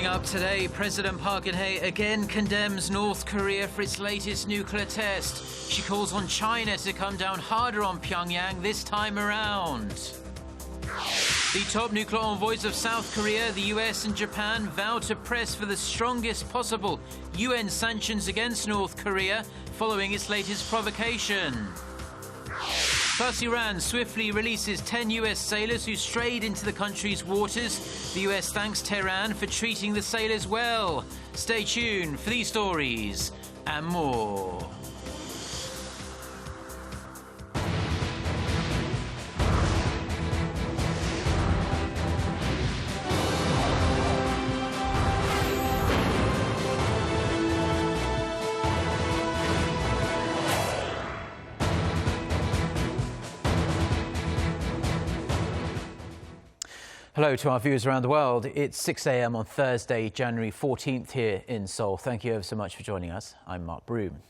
up today, President Park Geunhye again condemns North Korea for its latest nuclear test. She calls on China to come down harder on Pyongyang this time around. The top nuclear envoys of South Korea, the US and Japan vow to press for the strongest possible UN sanctions against North Korea following its latest provocation. Plus, Iran swiftly releases 10 US sailors who strayed into the country's waters. The US thanks Tehran for treating the sailors well. Stay tuned for these stories and more. Hello to our viewers around the world. It's 6 a.m. on Thursday, January 14th here in Seoul. Thank you ever so much for joining us. I'm Mark Broom.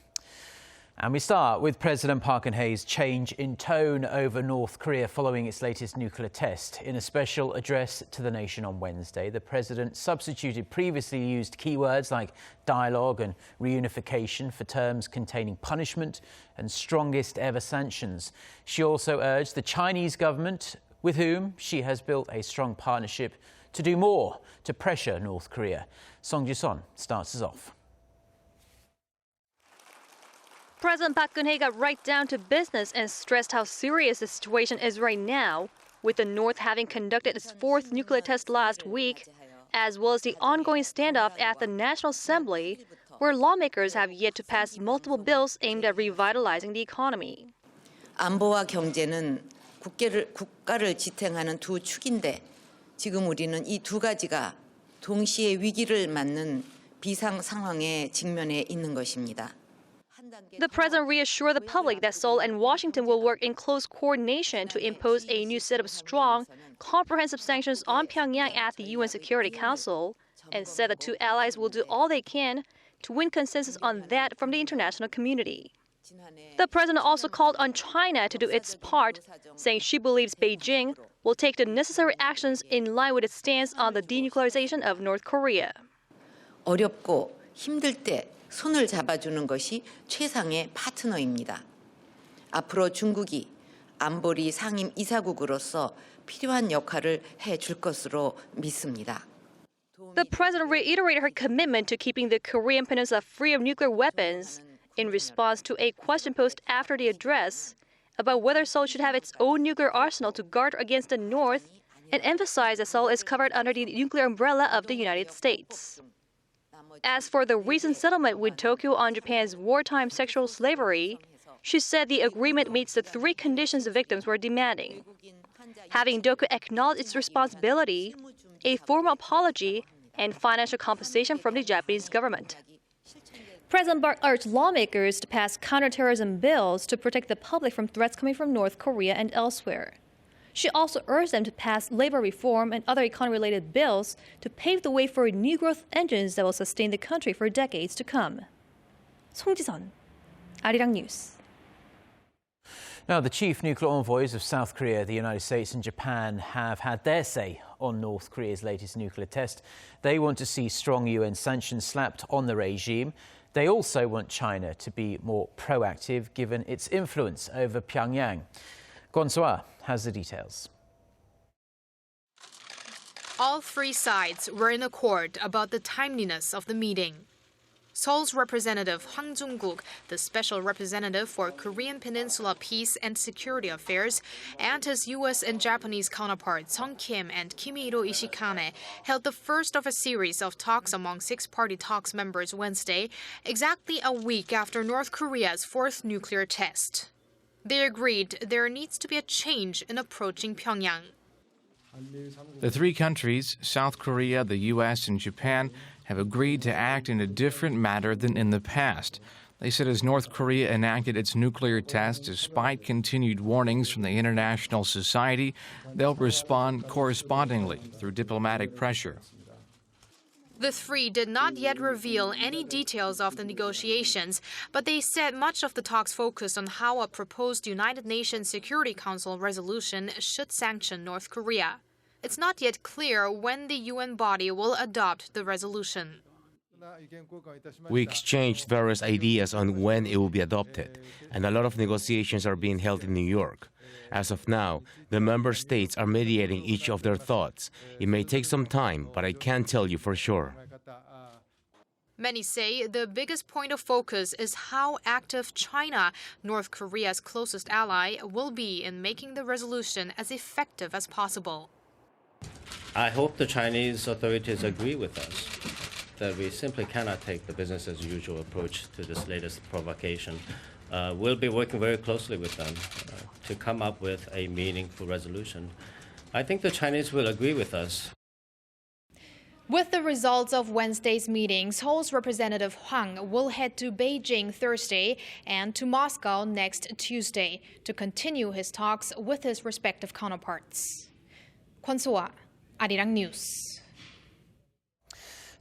And we start with President Park Geun-hye's change in tone over North Korea following its latest nuclear test. In a special address to the nation on Wednesday, the president substituted previously used keywords like dialogue and reunification for terms containing punishment and strongest ever sanctions. She also urged the Chinese government, with whom she has built a strong partnership, to do more to pressure North Korea. Song Ji-son starts us off. President Park Geun-hye got right down to business and stressed how serious the situation is right now, with the North having conducted its fourth nuclear test last week, as well as the ongoing standoff at the National Assembly, where lawmakers have yet to pass multiple bills aimed at revitalizing the economy. 안보와 경제는 국가를 지탱하는 두 축인데 지금 우리는 이 두 가지가 동시에 위기를 맞는 비상 상황에 직면해 있는 것입니다. The president reassured the public that Seoul and Washington will work in close coordination to impose a new set of strong, comprehensive sanctions on Pyongyang at the UN Security Council, and said the two allies will do all they can to win consensus on that from the international community. The president also called on China to do its part, saying she believes Beijing will take the necessary actions in line with its stance on the denuclearization of North Korea. 어렵고 힘들 때 손을 잡아주는 것이 최상의 파트너입니다. 앞으로 중국이 안보리 상임 이사국으로서 필요한 역할을 해줄 것으로 믿습니다. The president reiterated her commitment to keeping the Korean peninsula free of nuclear weapons, in response to a question posed after the address about whether Seoul should have its own nuclear arsenal to guard against the North, and emphasized that Seoul is covered under the nuclear umbrella of the United States. As for the recent settlement with Tokyo on Japan's wartime sexual slavery, she said the agreement meets the three conditions the victims were demanding: having Tokyo acknowledge its responsibility, a formal apology, and financial compensation from the Japanese government. President Park urged lawmakers to pass counterterrorism bills to protect the public from threats coming from North Korea and elsewhere. She also urged them to pass labor reform and other economy-related bills to pave the way for new growth engines that will sustain the country for decades to come. Song Ji-son, Arirang News. Now, the chief nuclear envoys of South Korea, the United States and Japan have had their say on North Korea's latest nuclear test. They want to see strong UN sanctions slapped on the regime. They also want China to be more proactive, given its influence over Pyongyang. Geunhye has the details. All three sides were in accord about the timeliness of the meeting. Seoul's representative Hwang Jung-guk, the special representative for Korean Peninsula Peace and Security Affairs, and his U.S. and Japanese counterparts Sung Kim and Kimihiro Ishikane held the first of a series of talks among Sixparty talks members Wednesday, exactly a week after North Korea's fourth nuclear test. They agreed there needs to be a change in approaching Pyongyang. The three countries, South Korea, the U.S., and Japan, have agreed to act in a different manner than in the past. They said as North Korea enacted its nuclear test, despite continued warnings from the international society, they'll respond correspondingly through diplomatic pressure. The three did not yet reveal any details of the negotiations, but they said much of the talks focused on how a proposed United Nations Security Council resolution should sanction North Korea. It's not yet clear when the UN body will adopt the resolution. We exchanged various ideas on when it will be adopted, and a lot of negotiations are being held in New York. As of now, the member states are mediating each of their thoughts. It may take some time, but I can't tell you for sure. Many say the biggest point of focus is how active China, North Korea's closest ally, will be in making the resolution as effective as possible. I hope the Chinese authorities agree with us that we simply cannot take the business as usual approach to this latest provocation. We'll be working very closely with them to come up with a meaningful resolution. I think the Chinese will agree with us. With the results of Wednesday's meeting, Seoul's Representative Hwang will head to Beijing Thursday and to Moscow next Tuesday to continue his talks with his respective counterparts. Kwon So-ah, Arirang News.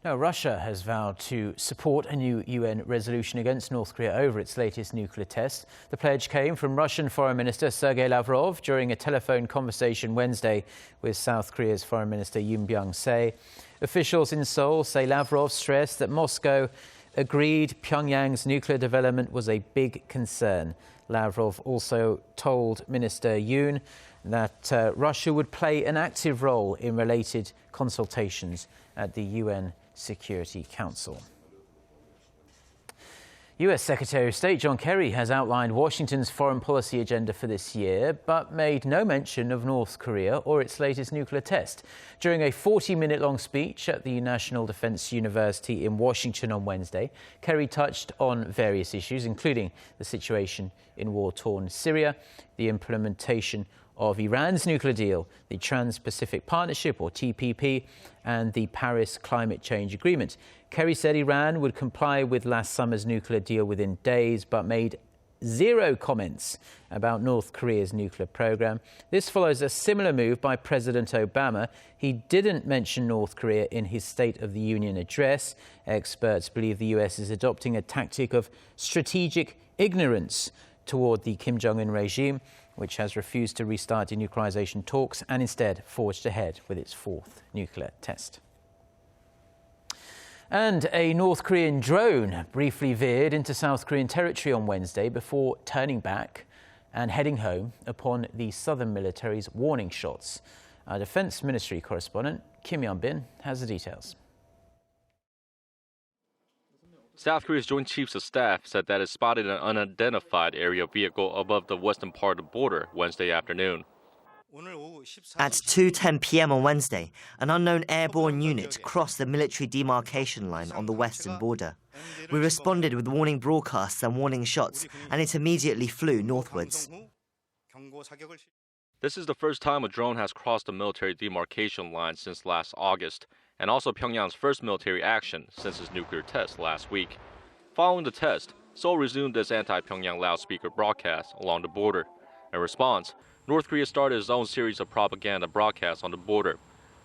Now, Russia has vowed to support a new UN resolution against North Korea over its latest nuclear test. The pledge came from Russian Foreign Minister Sergei Lavrov during a telephone conversation Wednesday with South Korea's Foreign Minister Yoon Byung-se. Officials in Seoul say Lavrov stressed that Moscow agreed Pyongyang's nuclear development was a big concern. Lavrov also told Minister Yoon that Russia would play an active role in related consultations at the UN Security Council. US Secretary of State John Kerry has outlined Washington's foreign policy agenda for this year, but made no mention of North Korea or its latest nuclear test. During a 40-minute-long speech at the National Defense University in Washington on Wednesday, Kerry touched on various issues, including the situation in war-torn Syria, the implementation of Iran's nuclear deal, the Trans-Pacific Partnership, or TPP, and the Paris Climate Change Agreement. Kerry said Iran would comply with last summer's nuclear deal within days, but made zero comments about North Korea's nuclear program. This follows a similar move by President Obama. He didn't mention North Korea in his State of the Union address. Experts believe the US is adopting a tactic of strategic ignorance toward the Kim Jong-un regime, which has refused to restart denuclearization talks and instead forged ahead with its fourth nuclear test. And a North Korean drone briefly veered into South Korean territory on Wednesday before turning back and heading home upon the southern military's warning shots. Our Defense Ministry correspondent Kim Yeon-bin has the details. South Korea's Joint Chiefs of Staff said that it spotted an unidentified aerial vehicle above the western part of the border Wednesday afternoon. At 2:10 p.m. on Wednesday, an unknown airborne unit crossed the military demarcation line on the western border. We responded with warning broadcasts and warning shots, and it immediately flew northwards. This is the first time a drone has crossed the military demarcation line since last August, and also Pyongyang's first military action since its nuclear test last week. Following the test, Seoul resumed its anti-Pyongyang loudspeaker broadcast along the border. In response, North Korea started its own series of propaganda broadcasts on the border,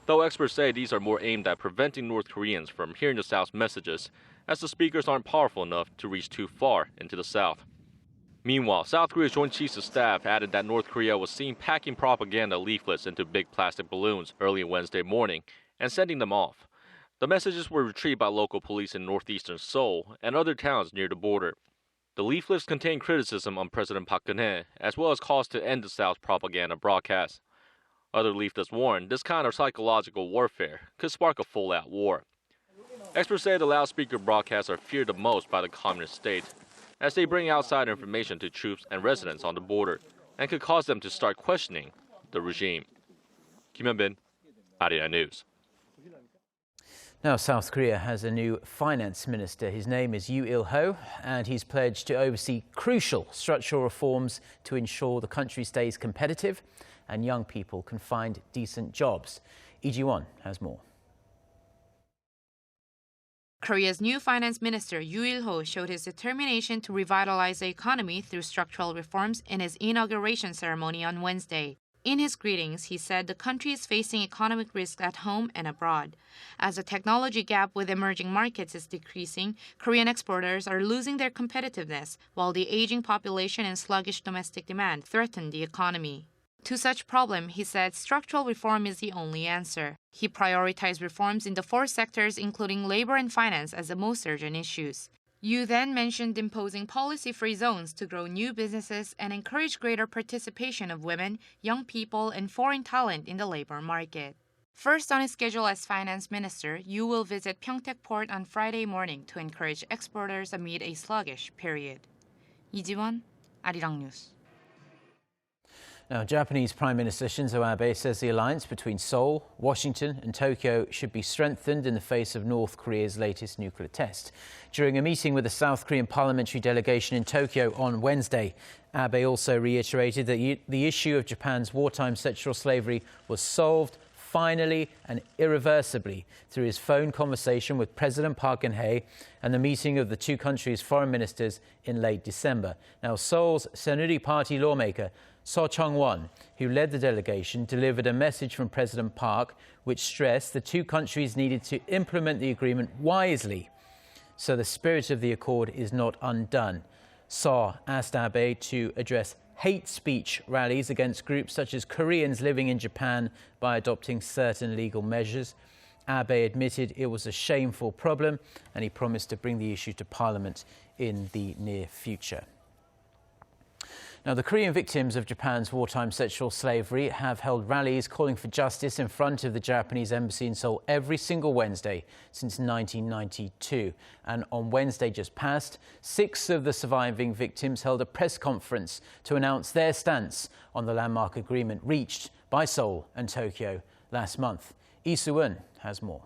though experts say these are more aimed at preventing North Koreans from hearing the South's messages, as the speakers aren't powerful enough to reach too far into the South. Meanwhile, South Korea's Joint Chiefs of Staff added that North Korea was seen packing propaganda leaflets into big plastic balloons early Wednesday morning and sending them off. The messages were retrieved by local police in northeastern Seoul and other towns near the border. The leaflets contain criticism on President Park Geunhye, as well as calls to end the South's propaganda broadcast. Other leaflets warn this kind of psychological warfare could spark a full-out war. Experts say the loudspeaker broadcasts are feared the most by the communist state, as they bring outside information to troops and residents on the border, and could cause them to start questioning the regime. Kim Yeon-bin, Arirang News. Now, South Korea has a new finance minister. His name is Yoo Il-ho, and he's pledged to oversee crucial structural reforms to ensure the country stays competitive and young people can find decent jobs. Lee Ji-won has more. Korea's new finance minister, Yoo Il-ho, showed his determination to revitalize the economy through structural reforms in his inauguration ceremony on Wednesday. In his greetings, he said the country is facing economic risks at home and abroad. As the technology gap with emerging markets is decreasing, Korean exporters are losing their competitiveness, while the aging population and sluggish domestic demand threaten the economy. To such problem, he said structural reform is the only answer. He prioritized reforms in the 4 sectors, including labor and finance, as the most urgent issues. Yu then mentioned imposing policy-free zones to grow new businesses and encourage greater participation of women, young people, and foreign talent in the labor market. First on his schedule as finance minister, Yu will visit Pyeongtaek port on Friday morning to encourage exporters amid a sluggish period. 이지원, Arirang News. Now, Japanese Prime Minister Shinzo Abe says the alliance between Seoul, Washington and Tokyo should be strengthened in the face of North Korea's latest nuclear test. During a meeting with the South Korean parliamentary delegation in Tokyo on Wednesday, Abe also reiterated that the issue of Japan's wartime sexual slavery was solved finally and irreversibly through his phone conversation with President Park Geunhye and the meeting of the 2 countries' foreign ministers in late December. Now, Seoul's Saenuri Party lawmaker So Chung-won, who led the delegation, delivered a message from President Park which stressed the 2 countries needed to implement the agreement wisely so the spirit of the accord is not undone. So asked Abe to address hate speech rallies against groups such as Koreans living in Japan by adopting certain legal measures. Abe admitted it was a shameful problem and he promised to bring the issue to Parliament in the near future. Now, the Korean victims of Japan's wartime sexual slavery have held rallies calling for justice in front of the Japanese embassy in Seoul every single Wednesday since 1992. And on Wednesday just past, 6 of the surviving victims held a press conference to announce their stance on the landmark agreement reached by Seoul and Tokyo last month. Lee Soo-eun has more.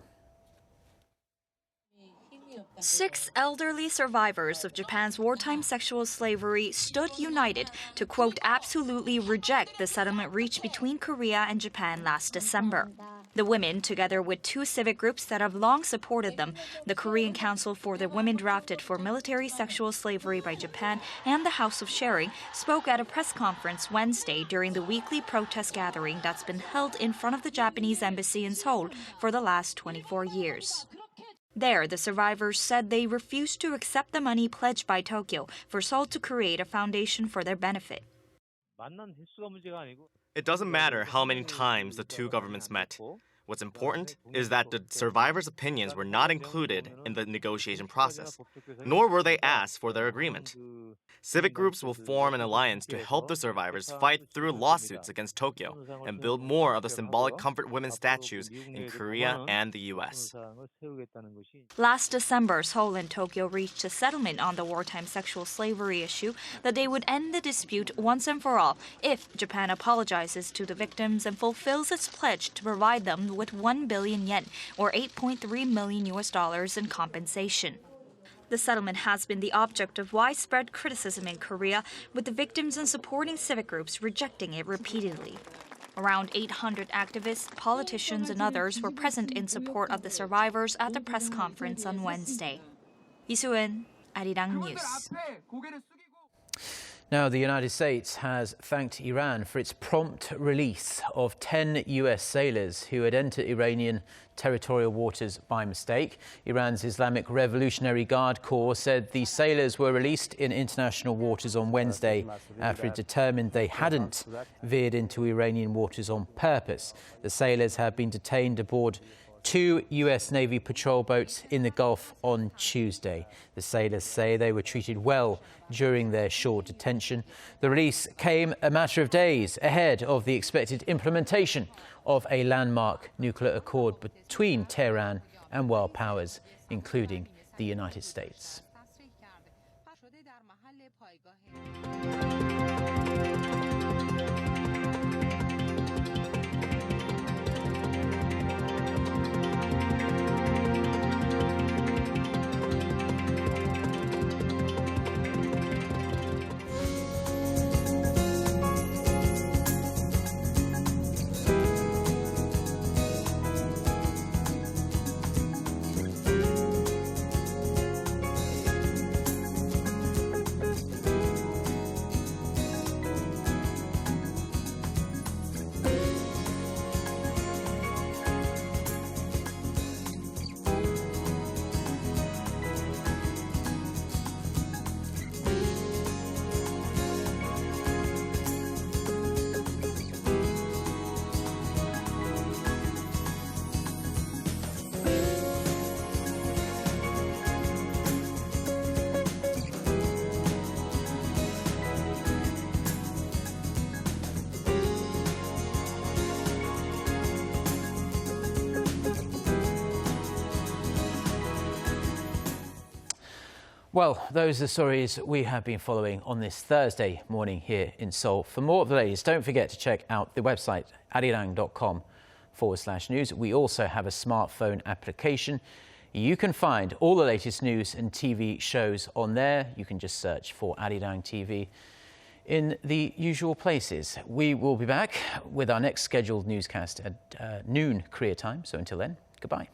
6 elderly survivors of Japan's wartime sexual slavery stood united to, quote, absolutely reject the settlement reached between Korea and Japan last December. The women, together with 2 civic groups that have long supported them, the Korean Council for the Women Drafted for Military Sexual Slavery by Japan and the House of Sharing, spoke at a press conference Wednesday during the weekly protest gathering that's been held in front of the Japanese embassy in Seoul for the last 24 years. There, the survivors said they refused to accept the money pledged by Tokyo for Seoul to create a foundation for their benefit. It doesn't matter how many times the 2 governments met. What's important is that the survivors' opinions were not included in the negotiation process, nor were they asked for their agreement. Civic groups will form an alliance to help the survivors fight through lawsuits against Tokyo and build more of the symbolic comfort women statues in Korea and the U.S. Last December, Seoul and Tokyo reached a settlement on the wartime sexual slavery issue that they would end the dispute once and for all if Japan apologizes to the victims and fulfills its pledge to provide them with 1 billion yen, or $8.3 million in compensation. The settlement has been the object of widespread criticism in Korea, with the victims and supporting civic groups rejecting it repeatedly. Around 800 activists, politicians, and others were present in support of the survivors at the press conference on Wednesday. Lee Soo-eun, Arirang News. Now, the United States has thanked Iran for its prompt release of 10 U.S. sailors who had entered Iranian territorial waters by mistake. Iran's Islamic Revolutionary Guard Corps said the sailors were released in international waters on Wednesday after it determined they hadn't veered into Iranian waters on purpose. The sailors had been detained aboard 2 U.S. Navy patrol boats in the Gulf on Tuesday. The sailors say they were treated well during their short detention. The release came a matter of days ahead of the expected implementation of a landmark nuclear accord between Tehran and world powers, including the United States. Well, those are the stories we have been following on this Thursday morning here in Seoul. For more of the latest, don't forget to check out the website arirang.com/news. We also have a smartphone application. You can find all the latest news and TV shows on there. You can just search for Arirang TV in the usual places. We will be back with our next scheduled newscast at noon Korea time. So until then, goodbye.